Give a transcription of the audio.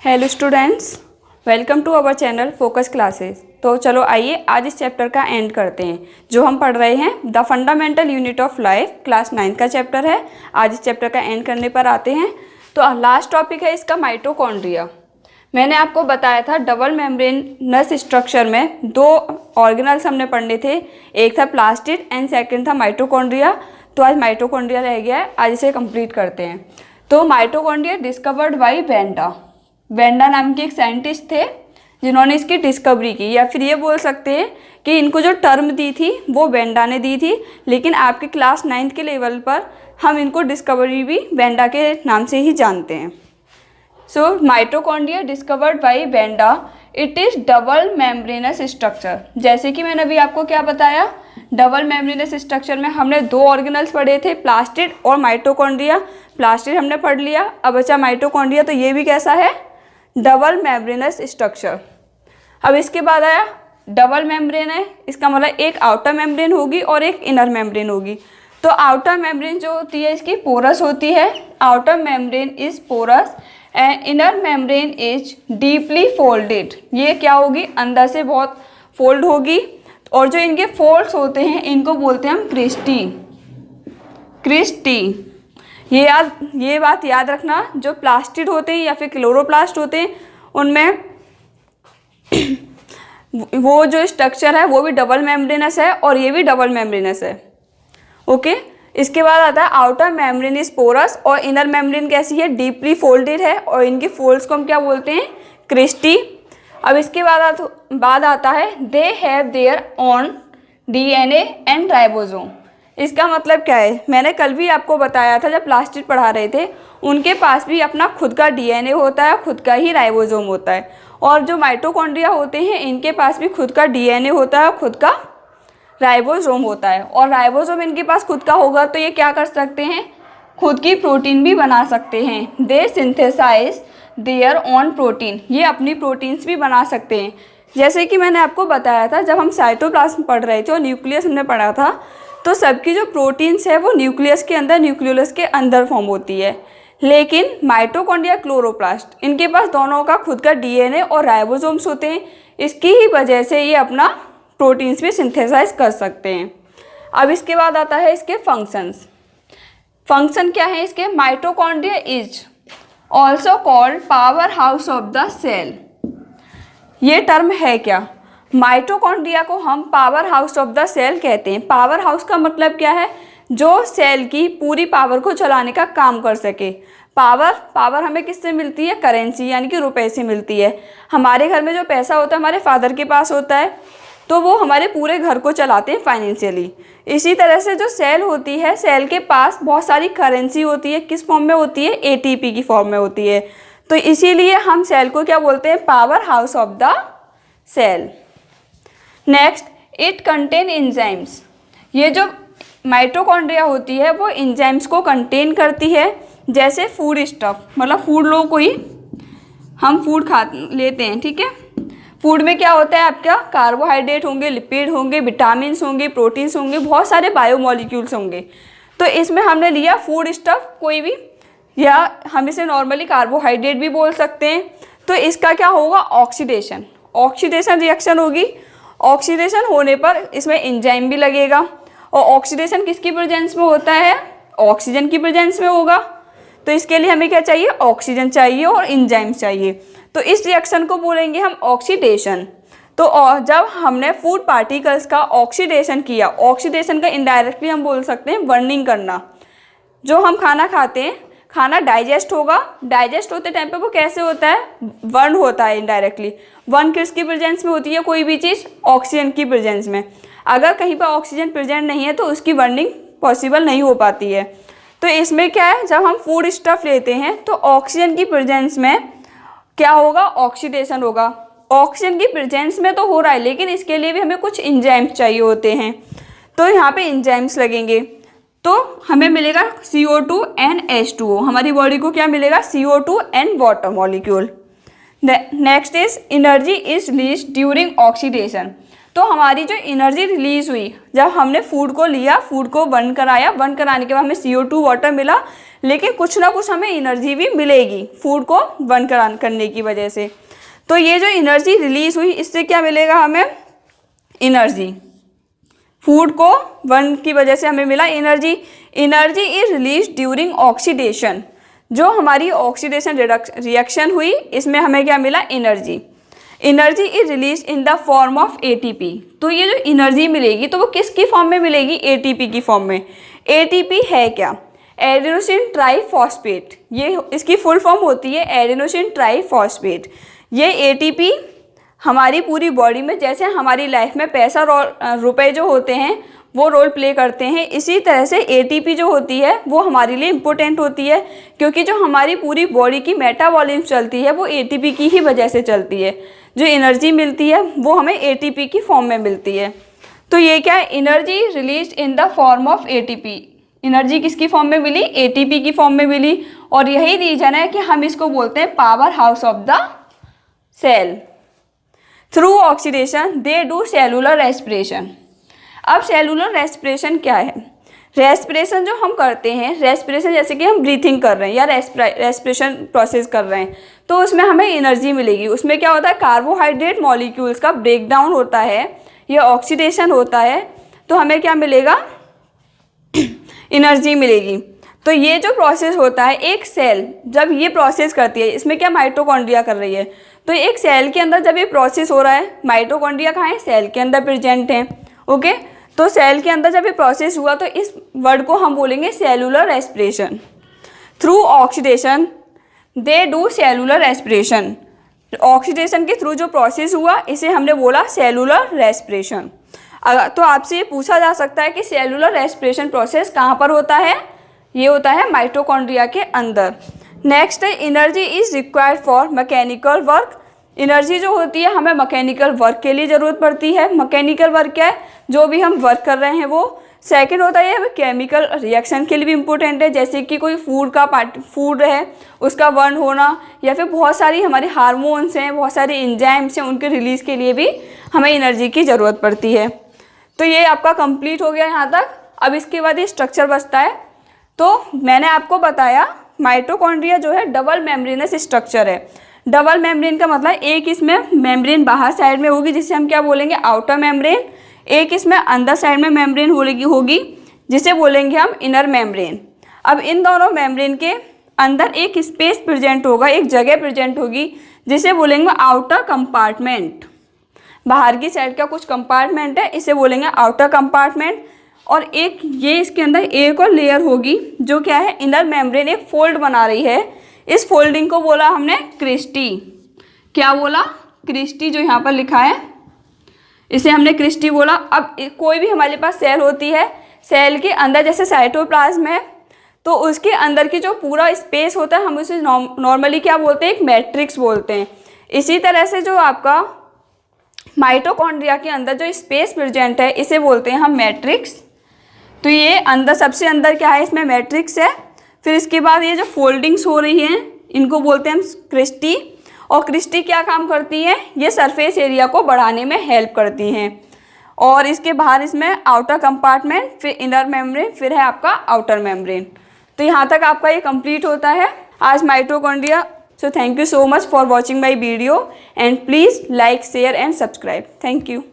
Hello students, welcome to our channel focus classes. तो चलो आइए आज इस चैप्टर का एंड करते हैं। जो हम पढ़ रहे हैं the fundamental unit of life, class 9 का चैप्टर है। आज इस चैप्टर का एंड करने पर आते हैं। तो लास्ट टॉपिक है इसका माइटोकॉन्ड्रिया। मैंने आपको बताया था डबल मेम्ब्रेनस स्ट्रक्चर में दो ऑर्गेनल्स हमने पढ़ने थे, एक था प्लास्टिड एंड सेकेंड था माइटोकॉन्ड्रिया। तो आज माइटोकॉन्ड्रिया रह गया है, आज इसे कंप्लीट करते हैं। तो mitochondria discovered by Wanda. Wanda नाम के एक साइंटिस्ट थे जिन्होंने इसकी डिस्कवरी की, या फिर ये बोल सकते हैं कि इनको जो टर्म दी थी वो वेंडा ने दी थी, लेकिन आपके क्लास 9 के लेवल पर हम इनको डिस्कवरी भी वेंडा के नाम से ही जानते हैं। So mitochondria discovered by Wanda, it is double membranous structure. जैसे कि मैंने अभी आपको क्या बताया, डबल मेम्ब्रेनस स्ट्रक्चर में हमने दो ऑर्गेनल्स पढ़े थे, प्लास्टिड और माइटोकॉन्ड्रिया। प्लास्टिड हमने पढ़ लिया, अब बचा माइटोकॉन्ड्रिया। तो ये भी कैसा है, डबल मेम्ब्रेनस स्ट्रक्चर। अब इसके बाद आया डबल मेम्ब्रेन है, इसका मतलब एक आउटर मेम्ब्रेन होगी और एक इनर मेम्ब्रेन होगी। तो आउटर मेम्ब्रेन जो होती है इसकी पोरस होती है, outer membrane is porous and inner membrane is deeply folded. ये क्या होगी, अंदर से बहुत फोल्ड होगी, और जो इनके फोल्ड्स होते हैं इनको बोलते हैं हम क्रिस्टी। क्रिस्टी, ये बात याद रखना, जो प्लास्टिड होते हैं या फिर क्लोरोप्लास्ट होते हैं उनमें वो जो स्ट्रक्चर है वो भी डबल मेम्ब्रेनस है और ये भी डबल मेम्ब्रेनस है। ओके, इसके बाद आता है आउटर मेम्ब्रेन इज पोरस, और इनर मेम्ब्रेन कैसी है, डीपली फोल्डेड है, और इनकी फोल्ड्स को हम क्या बोलते हैं, क्रिस्टी। अब इसके बाद आता है they have their own DNA and ribosome. इसका मतलब क्या है, मैंने कल भी आपको बताया था जब प्लास्टिड पढ़ा रहे थे, उनके पास भी अपना खुद का डीएनए होता है, खुद का ही राइबोसोम होता है। और जो माइटोकॉन्ड्रिया होते हैं इनके पास भी खुद का डीएनए होता है, खुद का राइबोसोम होता है। और राइबोसोम इनके पास खुद का होगा तो ये क्या कर सकते हैं, खुद की प्रोटीन भी बना सकते हैं। दे सिंथेसाइज देयर ओन प्रोटीन, ये अपनी प्रोटीन्स भी बना सकते हैं। जैसे कि मैंने आपको बताया था जब हम साइटोप्लाज्म पढ़ रहे थे और न्यूक्लियस हमने पढ़ा था, तो सबकी जो प्रोटीन्स है वो न्यूक्लियस के अंदर, न्यूक्लियोलस के अंदर फॉर्म होती है। लेकिन माइटोकॉन्ड्रिया, क्लोरोप्लास्ट, इनके पास दोनों का खुद का डीएनए और राइबोसोम्स होते हैं। इसकी ही वजह से ये अपना प्रोटीन्स भी सिंथेसाइज कर सकते हैं। अब इसके बाद आता है इसके फंक्शंस। फंक्शन क्या है इसके, mitochondria is also called power house of the cell. ये टर्म है क्या, माइटोकॉन्ड्रिया को हम power house of the cell कहते हैं। पावर हाउस का मतलब क्या है, जो सेल की पूरी पावर को चलाने का काम कर सके। पावर हमें किससे मिलती है, करेंसी यानी कि रुपए से मिलती है। हमारे घर में जो पैसा होता है हमारे फादर के पास होता है, तो वो हमारे पूरे घर को चलाते हैं फाइनेंशियली। इसी तरह से जो सेल होती है, सेल के पास बहुत सारी करेंसी होती है। किस फॉर्म में होती है, एटीपी की फॉर्म में होती है। तो इसीलिए हम सेल को क्या बोलते हैं, power house of the cell. Next, it contain enzymes. ये जो माइटोकॉन्ड्रिया होती है वो एंजाइम्स को कंटेन करती है। जैसे फूड स्टफ, मतलब फूड लोगों को ही हम फूड खा लेते हैं, ठीक है। फूड में क्या होता है आपका, कार्बोहाइड्रेट होंगे, लिपिड होंगे, विटामिन होंगे, प्रोटीन्स होंगे, बहुत सारे बायोमोलिक्यूल्स होंगे। तो इसमें हमने लिया फूड स्टफ कोई भी, या हम इसे नॉर्मली कार्बोहाइड्रेट भी बोल सकते हैं। तो इसका क्या होगा, ऑक्सीडेशन रिएक्शन होगी। ऑक्सीडेशन होने पर इसमें एंजाइम भी लगेगा, और ऑक्सीडेशन किसकी प्रेजेंस में होता है, ऑक्सीजन की प्रेजेंस में होगा। तो इसके लिए हमें क्या चाहिए, ऑक्सीजन चाहिए और एंजाइम चाहिए। तो इस रिएक्शन को बोलेंगे हम ऑक्सीडेशन। तो जब हमने फूड पार्टिकल्स का ऑक्सीडेशन किया, ऑक्सीडेशन का इनडायरेक्टली हम बोल सकते हैं बर्निंग करना। जो हम खाना खाते हैं, खाना डाइजेस्ट होगा, डाइजेस्ट होते टाइम पे वो कैसे होता है, बर्न होता है इनडायरेक्टली। बर्न किसकी प्रेजेंस में होती है, कोई भी चीज़, ऑक्सीजन की प्रेजेंस में। अगर कहीं पर ऑक्सीजन प्रेजेंट नहीं है तो उसकी बर्निंग पॉसिबल नहीं हो पाती है। तो इसमें क्या है, जब हम फूड स्टफ लेते हैं तो ऑक्सीजन की प्रेजेंस में क्या होगा, ऑक्सीडेशन होगा। ऑक्सीजन की प्रेजेंस में तो हो रहा है, लेकिन इसके लिए भी हमें कुछ एंजाइम्स चाहिए होते हैं। तो यहाँ पे एंजाइम्स लगेंगे, तो हमें मिलेगा CO2 and H2O। हमारी बॉडी को क्या मिलेगा, CO2 and water molecule. Next is energy is release during oxidation. तो तो हमारी जो एनर्जी रिलीज हुई, जब हमने फूड को लिया, फूड को बर्न कराया, बर्न कराने के बाद हमें CO2 वाटर मिला, लेकिन कुछ ना कुछ हमें एनर्जी भी मिलेगी फूड को बर्न करने की वजह से। तो ये जो एनर्जी रिलीज हुई, इससे क्या मिलेगा हमें? एनर्जी। फूड को बर्न की वजह से हमें मिला energy. Energy is release during oxidation. जो हमारी ऑक्सीडेशन रिएक्शन हुई, इसमें हमें क्या मिला? Energy. Energy is release in the form of ATP। तो ये जो एनर्जी मिलेगी तो वो किसकी फॉर्म में मिलेगी? ATP की फॉर्म में। ATP है क्या? Adenosine triphosphate. ये इसकी फुल फॉर्म होती है एडेनोसिन ट्राईफॉस्फेट। ये ATP हमारी पूरी बॉडी में, जैसे हमारी लाइफ में पैसा रुपए जो होते हैं वो रोल प्ले करते हैं, इसी तरह से ATP जो होती है वो हमारे लिए इम्पोर्टेंट होती है, क्योंकि जो हमारी पूरी बॉडी की मेटाबॉलिज्म चलती है वो ATP की ही वजह से चलती है। जो एनर्जी मिलती है वो हमें ATP की फॉर्म में मिलती है। तो ये क्या है? Energy release in the form of ATP। Energy किसकी फॉर्म में मिली? ATP की फॉर्म में मिली। और यही रीजन है कि हम इसको बोलते हैं power house of the cell. Through oxidation they do cellular respiration. अब सेलुलर रेस्पिरेशन क्या है? रेस्पिरेशन जो हम करते हैं, रेस्पिरेशन जैसे कि हम ब्रीथिंग कर रहे हैं या रेस्पिरेशन प्रोसेस कर रहे हैं, तो उसमें हमें एनर्जी मिलेगी। उसमें क्या होता है? कार्बोहाइड्रेट मॉलिक्यूल्स का ब्रेकडाउन होता है या ऑक्सीडेशन होता है, तो हमें क्या मिलेगा? एनर्जी मिलेगी। तो ये जो प्रोसेस होता है, एक सेल जब ये प्रोसेस करती है, इसमें क्या माइटोकॉन्ड्रिया कर रही है, तो एक सेल के अंदर जब ये प्रोसेस हो रहा है, माइटोकॉन्ड्रिया कहाँ है? सेल के अंदर प्रेजेंट है। ओके, तो सेल के अंदर जब ये प्रोसेस हुआ तो इस वर्ड को हम बोलेंगे cellular respiration. Through oxidation they do cellular respiration. Oxidation के थ्रू जो प्रोसेस हुआ इसे हमने बोला सेलुलर रेस्पिरेशन। तो आपसे ये पूछा जा सकता है कि सेलुलर रेस्पिरेशन प्रोसेस कहाँ पर होता है? ये होता है माइटोकॉन्ड्रिया के अंदर। नेक्स्ट है energy is required for mechanical work. Energy जो होती है हमें मैकेनिकल वर्क के लिए ज़रूरत पड़ती है। मैकेनिकल वर्क क्या है? जो भी हम वर्क कर रहे हैं वो। सेकंड होता है हमें केमिकल रिएक्शन के लिए भी इम्पोर्टेंट है, जैसे कि कोई फूड है उसका बर्न होना, या फिर बहुत सारी हमारे हार्मोन्स हैं, बहुत सारे एंजाइम्स हैं, उनके रिलीज़ के लिए भी हमें एनर्जी की ज़रूरत पड़ती है। तो ये आपका कंप्लीट हो गया यहाँ तक। अब इसके बाद ये स्ट्रक्चर बचता है। तो मैंने आपको बताया माइटोकॉन्ड्रिया जो है डबल मेम्ब्रेनस स्ट्रक्चर है। डबल मेम्ब्रेन का मतलब एक इसमें मेम्ब्रेन बाहर साइड में होगी जिसे हम क्या बोलेंगे? Outer membrane. एक इसमें अंदर साइड में मेम्ब्रेन होगी जिसे बोलेंगे हम इनर मेम्ब्रेन। अब इन दोनों मेम्ब्रेन के अंदर एक स्पेस प्रेजेंट होगा, एक जगह प्रेजेंट होगी जिसे बोलेंगे आउटर कंपार्टमेंट। बाहर की साइड का कुछ कंपार्टमेंट है, इसे बोलेंगे आउटर कंपार्टमेंट। और एक ये इसके अंदर एक और लेयर होगी जो क्या है? इनर मेम्ब्रेन एक फोल्ड बना रही है। इस फोल्डिंग को बोला हमने क्रिस्टी। क्या बोला? क्रिस्टी, जो यहाँ पर लिखा है इसे हमने क्रिस्टी बोला। अब कोई भी हमारे पास सेल होती है, सेल के अंदर जैसे साइटोप्लाज्म है, तो उसके अंदर की जो पूरा स्पेस होता है हम उसे नॉर्मली क्या बोलते हैं? एक मैट्रिक्स बोलते हैं। इसी तरह से जो आपका माइटोकॉन्ड्रिया के अंदर जो स्पेस प्रेजेंट है इसे बोलते हैं हम मैट्रिक्स। तो ये अंदर सबसे अंदर क्या है? इसमें मैट्रिक्स है। फिर इसके बाद ये जो फोल्डिंग्स हो रही हैं इनको बोलते हैं हम क्रिस्टी। और क्रिस्टी क्या काम करती है? ये सरफेस एरिया को बढ़ाने में हेल्प करती हैं। और इसके बाहर इसमें आउटर कंपार्टमेंट, फिर इनर मेम्ब्रेन, फिर है आपका आउटर मेम्ब्रेन। तो यहाँ तक आपका ये कंप्लीट होता है आज mitochondria. So thank you so much for watching my video and please like, share and subscribe. Thank you.